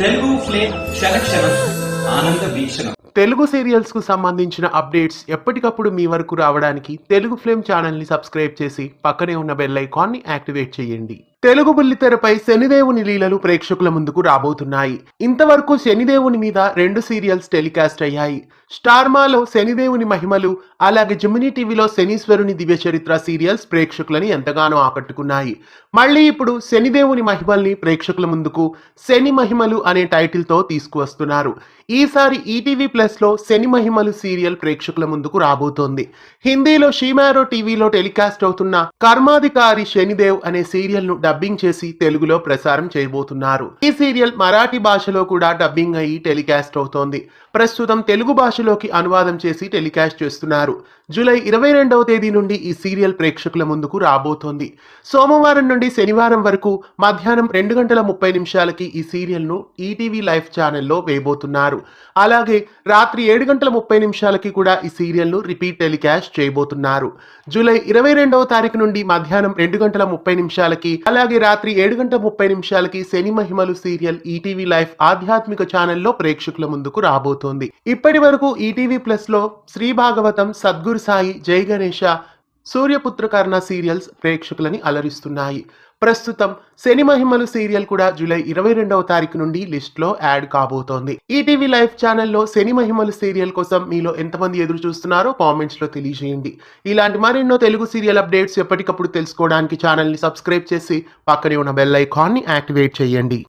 Telugu flame క్షణ ఆనంద వీక్షణం. Telugu serials కు సంబంధించిన అప్డేట్స్ ఎప్పటికప్పుడు మీ వరకు రావడానికి తెలుగు ఫ్లేమ్ ఛానల్ ని సబ్స్క్రైబ్ చేసి పక్కనే ఉన్న బెల్ ఐకాన్ ని యాక్టివేట్ చేయండి. తెలుగు బుల్లితెరపై శనిదేవుని లీలలు ప్రేక్షకుల ముందుకు రాబోతున్నాయి. ఇంతవరకు శనిదేవుని మీద 2 సీరియల్స్ టెలికాస్ట్ అయ్యాయి. స్టార్మాలో శనిదేవుని మహిమలు, అలాగే జెమినీ టీవీలో శనీశ్వరుని దివ్య చరిత్ర సీరియల్స్ ప్రేక్షకులని ఎంతగానో ఆకట్టుకున్నాయి. మళ్ళీ ఇప్పుడు శనిదేవుని మహిమల్ని ప్రేక్షకుల ముందుకు శని మహిమలు అనే టైటిల్ తో తీసుకువస్తున్నారు. ఈసారి ఈటీవీ ప్లస్ లో శని మహిమలు సీరియల్ ప్రేక్షకుల ముందుకు రాబోతోంది. హిందీలో షీమారో టీవీలో టెలికాస్ట్ అవుతున్న కర్మాధికారి శనిదేవ్ అనే సీరియల్ ను డబ్బింగ్ చేసి తెలుగులో ప్రసారం చేయబోతున్నారు. ఈ సీరియల్ మరాఠీ భాషలో కూడా డబ్బింగ్ అయ్యి టెలికాస్ట్ అవుతోంది. ప్రస్తుతం తెలుగు భాషలోకి అనువాదం చేసి టెలికాస్ట్ చేస్తున్నారు. జూలై 22వ తేదీ నుండి ఈ సీరియల్ ప్రేక్షకుల ముందుకు రాబోతోంది. సోమవారం నుండి శనివారం వరకు మధ్యాహ్నం 2:30 ఈ సీరియల్ ను ఈటీవీ లైవ్ ఛానల్లో వేయబోతున్నారు. అలాగే రాత్రి 7:30 కూడా ఈ సీరియల్ ను రిపీట్ టెలికాస్ట్ చేయబోతున్నారు. జూలై 22వ తారీఖు నుండి మధ్యాహ్నం 2:30 అలాగే రాత్రి 7:30 శని మహిమలు సీరియల్ ఈటీవీ లైవ్ ఆధ్యాత్మిక ఛానల్లో ప్రేక్షకుల ముందుకు రాబోతోంది. ఇప్పటి వరకు ఈటీవీ ప్లస్ లో శ్రీ భాగవతం, సద్గురు సాయి, జై గణేష, సూర్యపుత్ర కర్ణ సీరియల్స్ ప్రేక్షకులని అలరిస్తున్నాయి. ప్రస్తుతం శని మహిమలు సీరియల్ కూడా జూలై 22వ తారీఖు నుండి లిస్ట్ లో యాడ్ కాబోతోంది. ఈటీవీ లైవ్ ఛానల్లో శని మహిమలు సీరియల్ కోసం మీలో ఎంతమంది ఎదురు చూస్తున్నారో కామెంట్స్ లో తెలియజేయండి. ఇలాంటి మరెన్నో తెలుగు సీరియల్ అప్డేట్స్ ఎప్పటికప్పుడు తెలుసుకోవడానికి ఛానల్ ని సబ్స్క్రైబ్ చేసి పక్కనే ఉన్న బెల్ ఐకాన్ ని యాక్టివేట్ చేయండి.